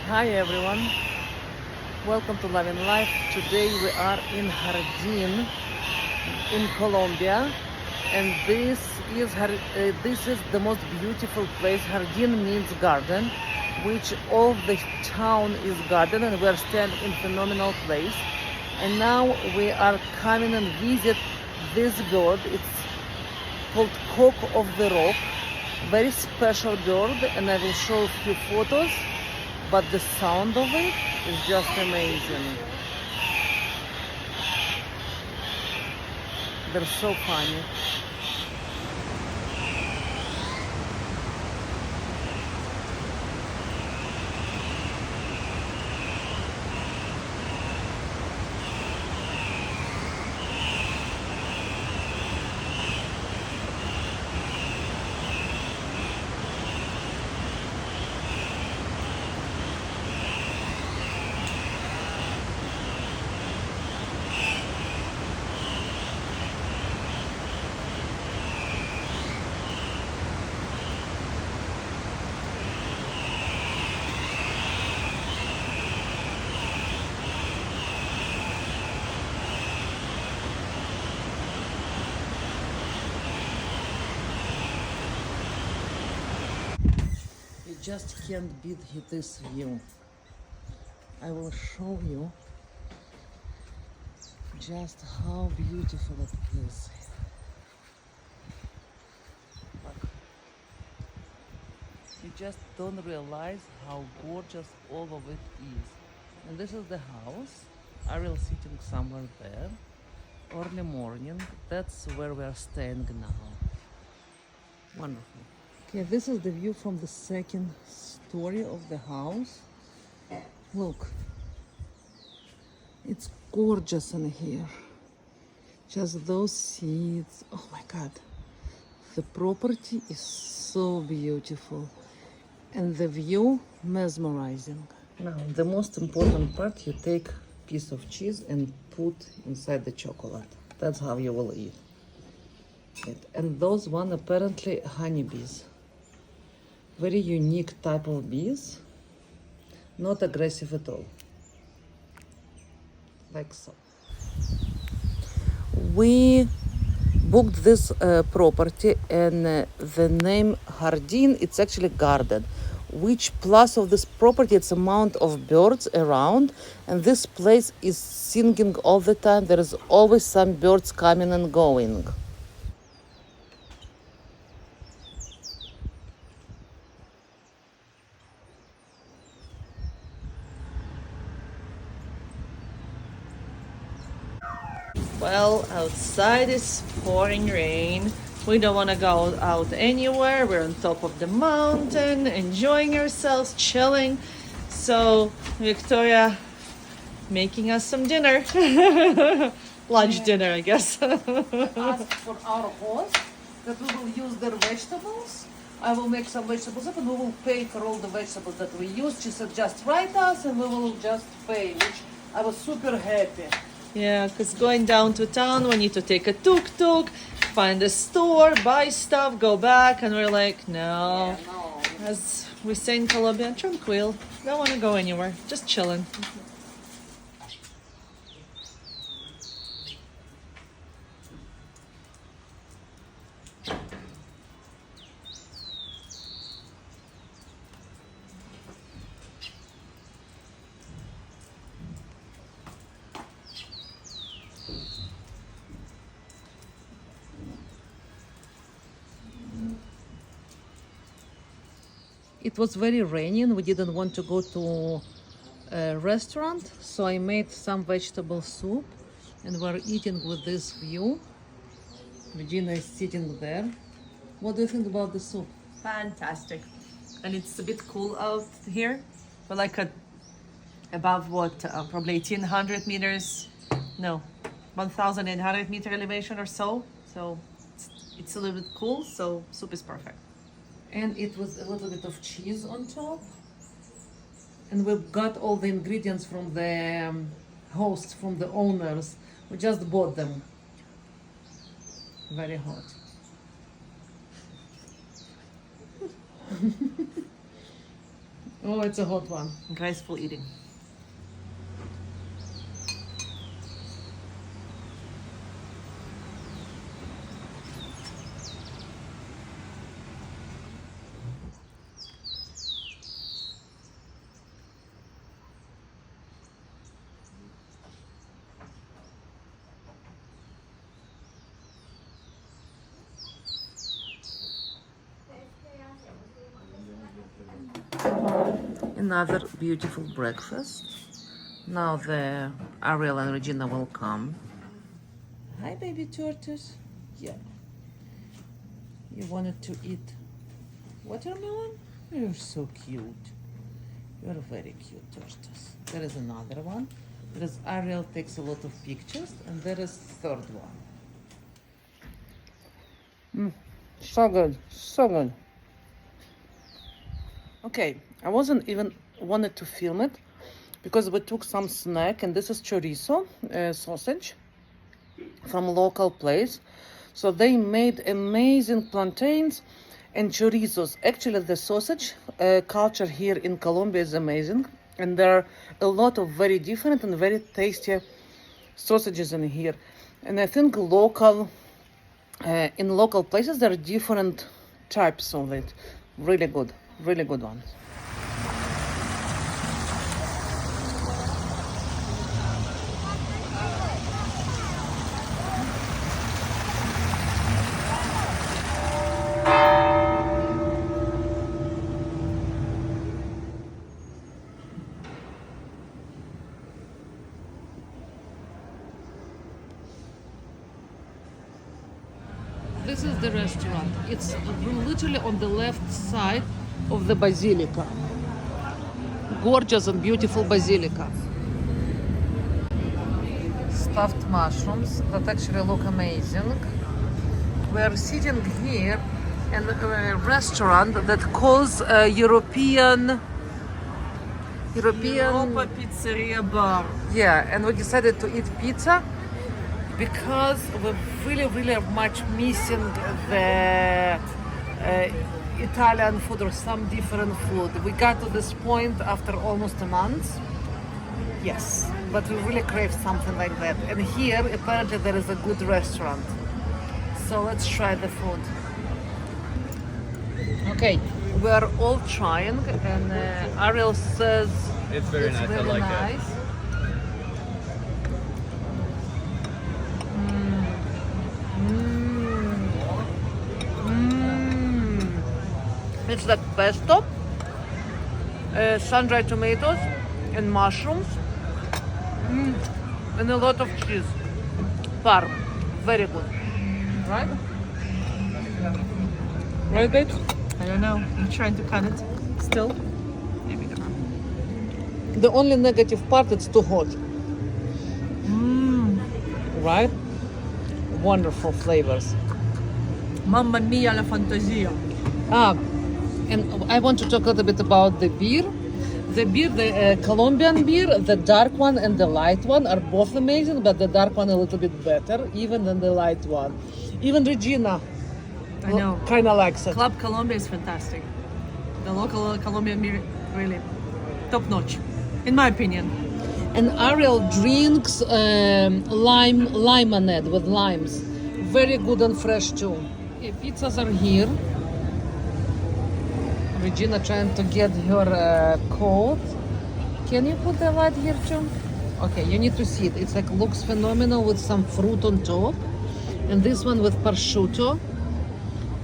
Hi everyone, welcome to Love and Life. Today we are in Jardin in Colombia, and this is the most beautiful place. Jardin means garden, which all the town is garden, and we are standing in phenomenal place. And now we are coming and visit this bird. It's called cock of the rock, very special bird, and I will show a few photos. But the sound of it is just amazing. They're so funny. You just can't beat this view. I will show you just how beautiful it is. Look. You just don't realize how gorgeous all of it is. And this is the house. Ariel sitting somewhere there. Early morning. That's where we are staying now. Wonderful. Okay, this is the view from the second story of the house. Look, it's gorgeous in here. Just those seats. Oh my God. The property is so beautiful. And the view mesmerizing. Now, the most important part, you take a piece of cheese and put inside the chocolate. That's how you will eat it. And those one apparently honeybees. Very unique type of bees. Not aggressive at all. Like so. We booked this property, and the name Jardin, it's actually garden, which plus of this property, it's amount of birds around, and this place is singing all the time. There is always some birds coming and going. Well, outside is pouring rain. We don't want to go out anywhere. We're on top of the mountain, enjoying ourselves, chilling. So, Victoria making us some dinner. Lunch dinner, I guess. Ask for our host that we will use their vegetables. I will make some vegetables up and we will pay for all the vegetables that we use. She said just write us and we will just pay, which I was super happy. Yeah, because going down to town, we need to take a tuk-tuk, find a store, buy stuff, go back, and we're like, no. Yeah, no. As we say in Colombia, tranquil. Don't want to go anywhere, just chilling. It was very rainy and we didn't want to go to a restaurant, so I made some vegetable soup and we're eating with this view. Regina is sitting there. What do you think about the soup? Fantastic. And it's a bit cool out here. We're like above what, probably 1800 meters, no, 1800 meter elevation or so. So it's a little bit cool, so soup is perfect. And it was a little bit of cheese on top. And we got all the ingredients from the hosts, from the owners. We just bought them. Very hot. Oh, it's a hot one. Graceful eating. Another beautiful breakfast. Now the Ariel and Regina will come. Hi, baby tortoise. Yeah. You wanted to eat watermelon? You're so cute. You're very cute, tortoise. There is another one. There is Ariel takes a lot of pictures, and there is third one. So good, so good. Okay, I wasn't even wanted to film it because we took some snack, and this is chorizo sausage from local place. So they made amazing plantains and chorizos. Actually, the sausage culture here in Colombia is amazing, and there are a lot of very different and very tasty sausages in here. And I think local in local places there are different types of it. Really good ones. This is the restaurant. It's literally on the left side of the basilica. Gorgeous and beautiful basilica. Stuffed mushrooms that actually look amazing. We're sitting here in a restaurant that calls Europa Pizzeria bar. Yeah, and we decided to eat pizza because we really are much missing the Italian food or some different food. We got to this point after almost a month. Yes, but we really crave something like that. And here, apparently, there is a good restaurant. So let's try the food. Okay, we are all trying, and Ariel says it's very nice. I like it. It's like pesto, sun-dried tomatoes, and mushrooms, and a lot of cheese. Parm, very good. Right? Right, babes? I don't know. I'm trying to cut it still. Maybe not. The only negative part, it's too hot. Right? Wonderful flavors. Mamma mia la fantasia. And I want to talk a little bit about the beer. The Colombian beer, the dark one and the light one are both amazing, but the dark one a little bit better, even than the light one. Even Regina, I know. kind of likes it. Club Colombia is fantastic. The local Colombian beer, really top notch, in my opinion. And Ariel drinks limonade with limes. Very good and fresh too. Okay, pizzas are here. Regina trying to get her coat. Can you put the light here too? Okay, you need to see it. It's like looks phenomenal with some fruit on top. And this one with prosciutto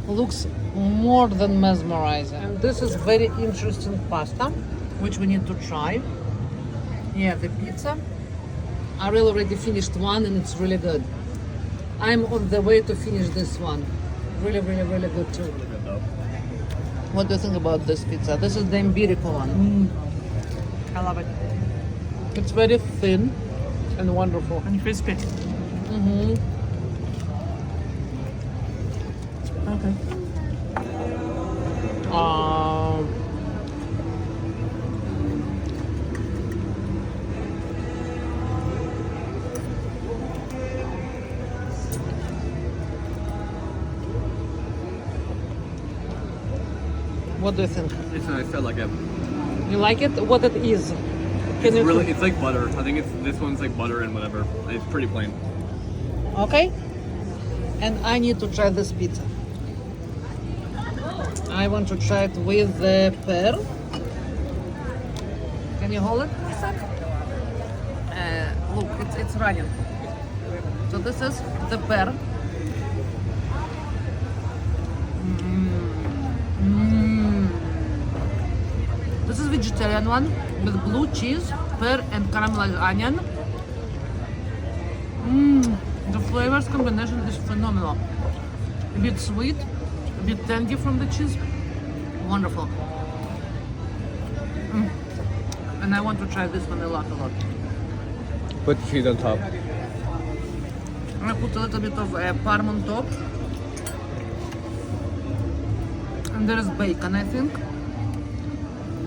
looks more than mesmerizing. And this is very interesting pasta, which we need to try. Yeah, the pizza. Ariel already finished one and it's really good. I'm on the way to finish this one. Really good too. What do you think about this pizza? This is the Empirical one. I love it. It's very thin and wonderful. And crispy. Okay. What do you think? It's nice. I like it. You like it? What it is? Can you Really, it's like butter. I think this one's like butter and whatever. It's pretty plain. Okay. And I need to try this pizza. I want to try it with the pear. Can you hold it a sec? Look, it's running. So this is the pear. This is vegetarian one with blue cheese, pear, and caramelized onion. The flavors combination is phenomenal. A bit sweet, a bit tangy from the cheese. Wonderful. And I want to try this one a lot. Put the cheese on top. I put a little bit of parm on top. And there is bacon, I think,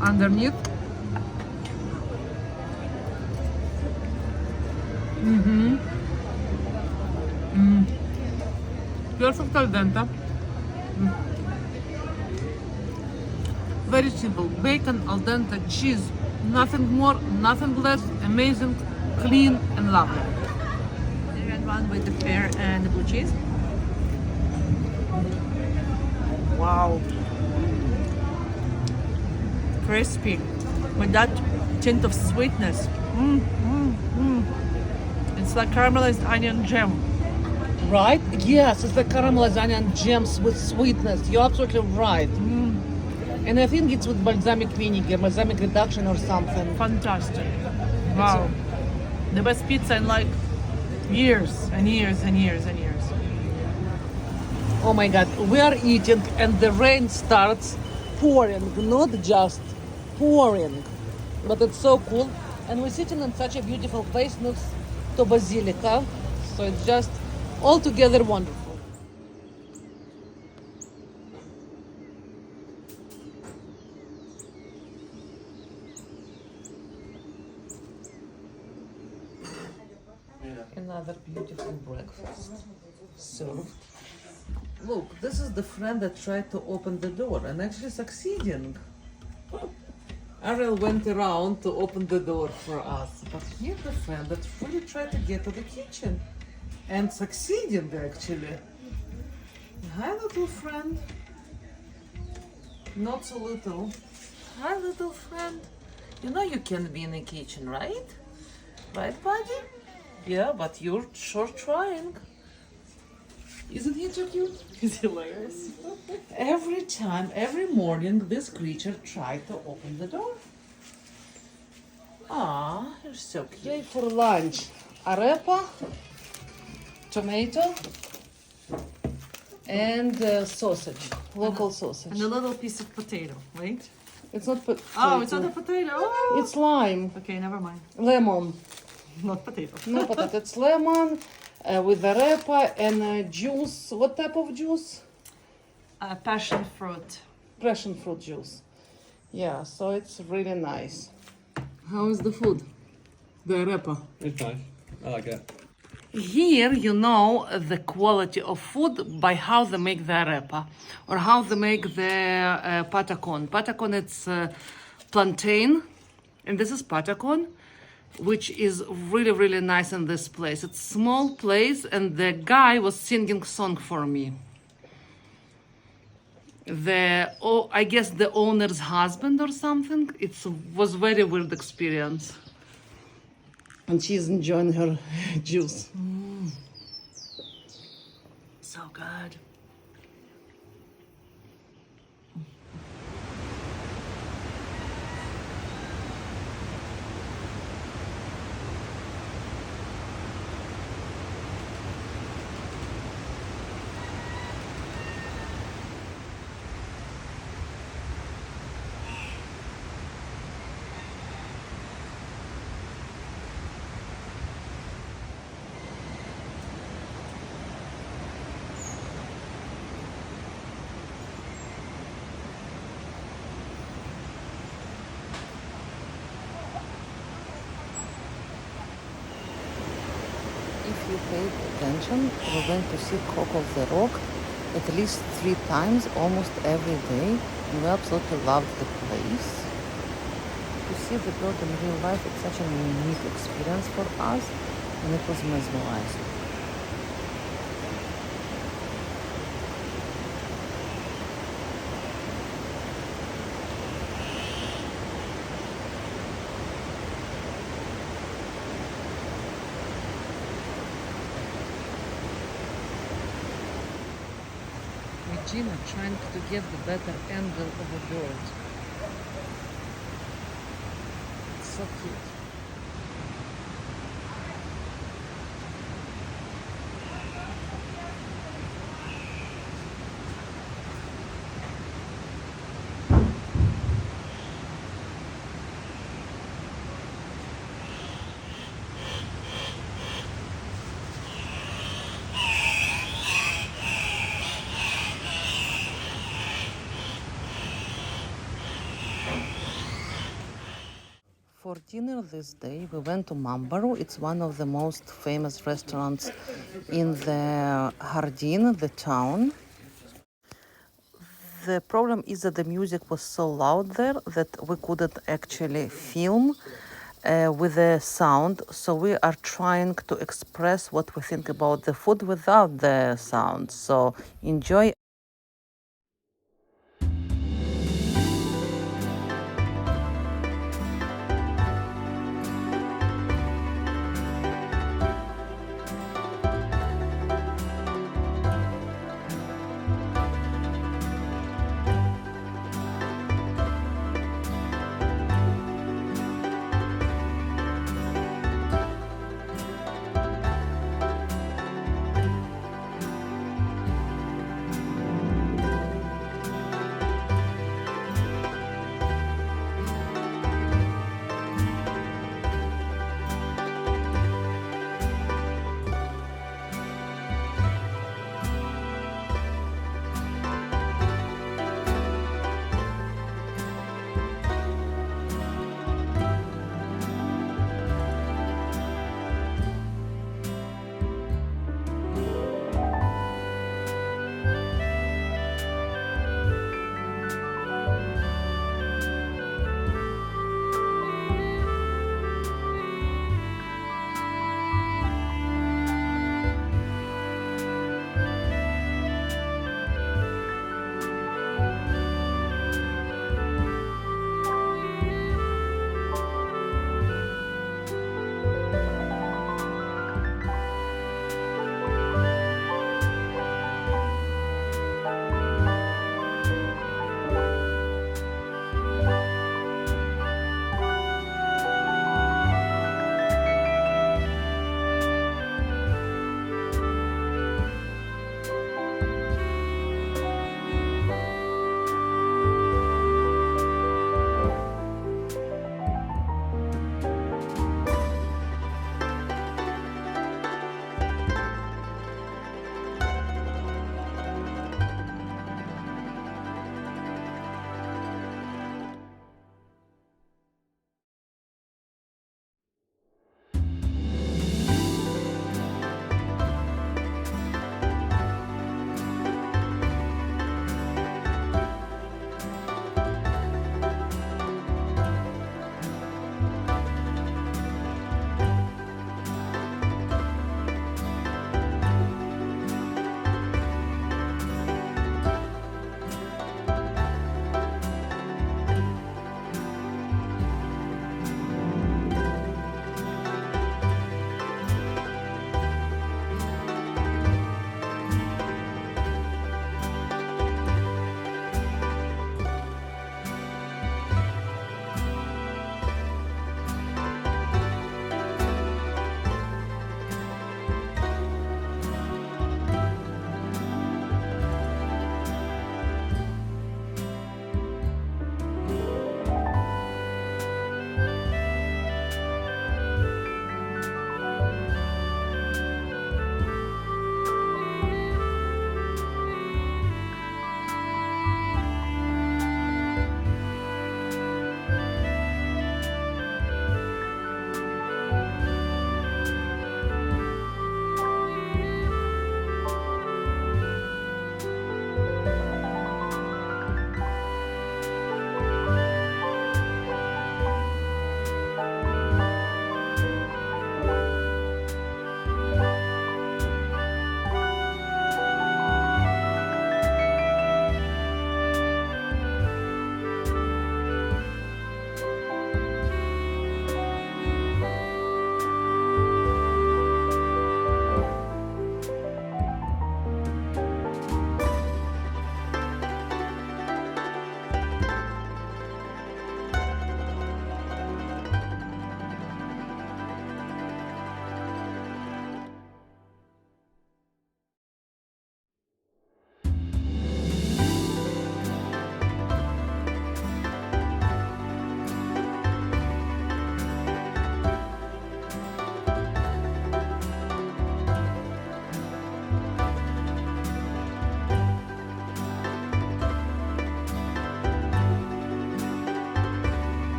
underneath. Perfect al dente. Very simple. Bacon, al dente, cheese. Nothing more, nothing less. Amazing, clean, and lovely. And one with the pear and the blue cheese. Wow. Crispy with that tint of sweetness. It's like caramelized onion jam. Right? Yes, it's like caramelized onion jams with sweetness. You're absolutely right. And I think it's with balsamic vinegar, balsamic reduction or something. Fantastic. Wow. The best pizza in like years and years and years and years. Oh my God, we are eating and the rain starts pouring, not just pouring, but it's so cool. And we're sitting in such a beautiful place next to Basilica, so it's just altogether wonderful. Another beautiful breakfast served. Look, this is the friend that tried to open the door and actually succeeding. Ariel went around to open the door for us, but here's the friend that really tried to get to the kitchen and succeeding actually. Hi, little friend. Not so little. Hi, little friend. You know you can be in the kitchen, right? Right, buddy? Yeah, but you're sure trying. Isn't he so cute? He's hilarious. Every time, every morning, this creature tried to open the door. Ah, you're so cute. Today for lunch, arepa, tomato, and sausage, local sausage. And a little piece of potato, right? It's not potato. Oh, it's not a potato. Oh. It's lime, Okay, never mind. lemon. Not potato. No potato, it's lemon with arepa and juice. What type of juice? Passion fruit. Passion fruit juice. Yeah, so it's really nice. How is the food? The arepa. It's nice. I like it. Here you know the quality of food by how they make the arepa or how they make the patacon. Patacon, it's plantain, and this is patacon, which is really, really nice in this place. It's a small place, and the guy was singing song for me. I guess the owner's husband or something. It was very weird experience. And she's enjoying her juice. So good. If you paid attention, we're going to see Cock of the Rock at least 3 times, almost every day. And we absolutely love the place. to see the bird in real life, it's such a unique experience for us, and it was mesmerizing. Regina trying to get the better angle of a bird. It's so cute. For dinner this day, we went to Mambaru. It's one of the most famous restaurants in the Jardin, the town. The problem is that the music was so loud there that we couldn't actually film with the sound. So we are trying to express what we think about the food without the sound. So enjoy.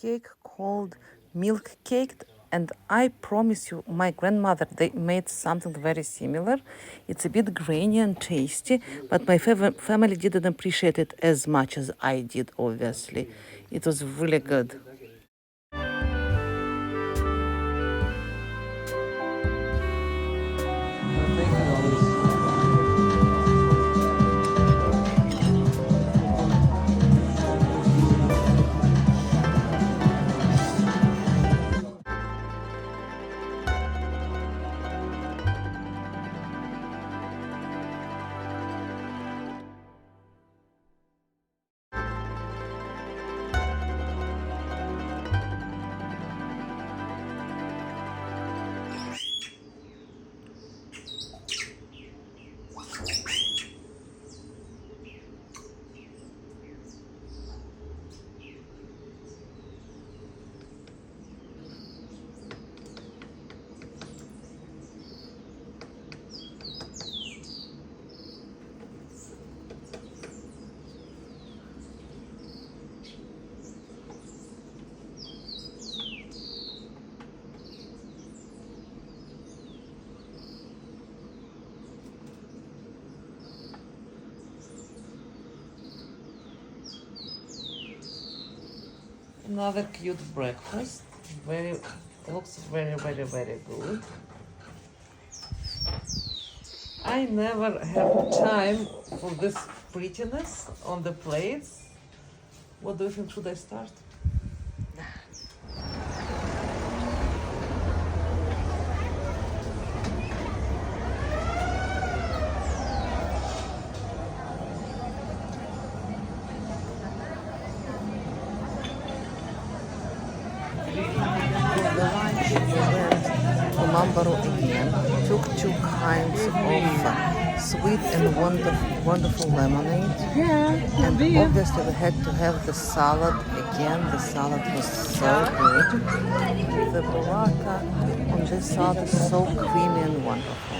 cake called milk cake. And I promise you, my grandmother, they made something very similar. It's a bit grainy and tasty, but my family didn't appreciate it as much as I did, obviously. It was really good. Another cute breakfast. Looks very good. I never have time for this prettiness on the plates. What do you think? Should I start? Mambaro again, took 2 kinds of sweet and wonderful lemonade. Yeah, and obviously we had to have the salad again. The salad was so good. The burrata on this salad is so creamy and wonderful.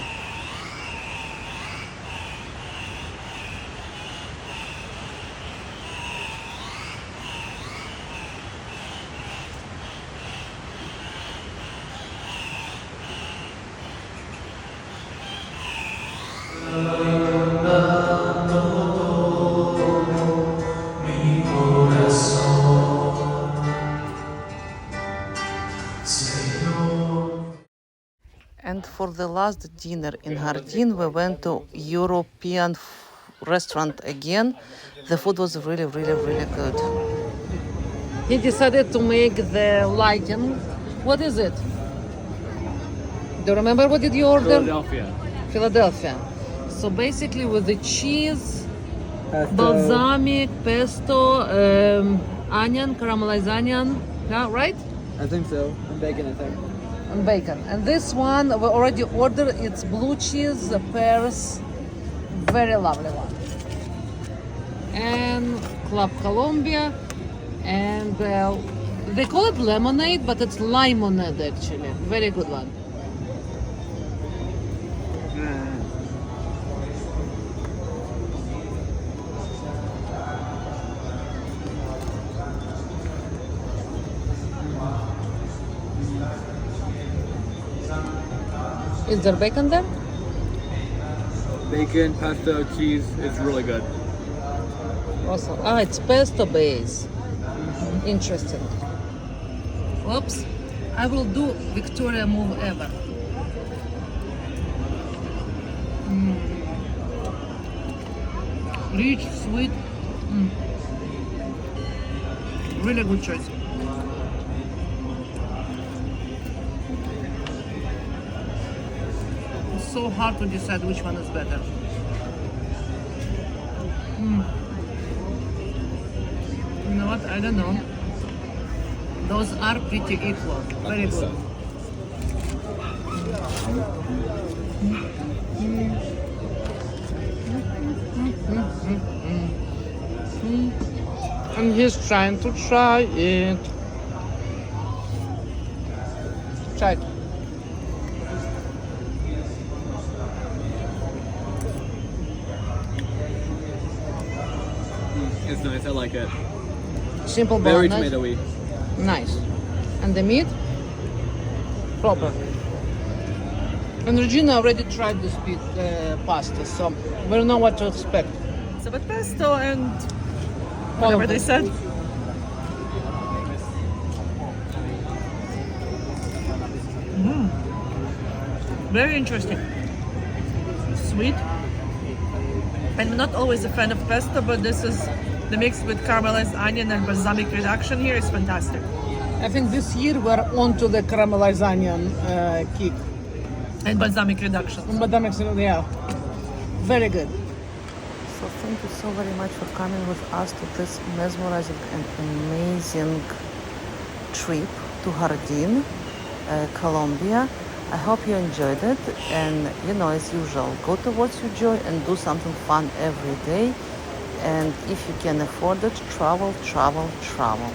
And for the last dinner in Jardin, we went to European restaurant again. The food was really good. He decided to make the lighting. What is it? Do you remember what did you order? Philadelphia. So basically with the cheese, balsamic, pesto, onion, caramelized onion, yeah, right? I think so. And bacon, I think. And bacon. And this one we already ordered. It's blue cheese, pears, very lovely one. And Club Colombia, and they call it lemonade, but it's limonade actually. Very good one. Is there bacon there? Bacon, pesto, cheese. It's really good. Awesome. Ah, it's pesto base. Interesting. Oops. I will do Victoria move ever. Rich, sweet. Really good choice. So hard to decide which one is better. You know what? I don't know. Those are pretty equal. Very good. And he's trying to try it. Try it. It's nice. I like it. Simple Very bolognese. tomatoey. Nice. And the meat? Proper. And Regina already tried this pasta, so we don't know what to expect. So with pesto and whatever they said. Very interesting. Sweet. I'm not always a fan of pesto, but this is the mix with caramelized onion and balsamic reduction here is fantastic. I think this year we're on to the caramelized onion kick. And balsamic reduction. But that makes it, yeah, very good. So thank you so very much for coming with us to this mesmerizing and amazing trip to Jardin, Colombia. I hope you enjoyed it, and as usual, go to what you enjoy and do something fun every day. And if you can afford it, travel, travel, travel.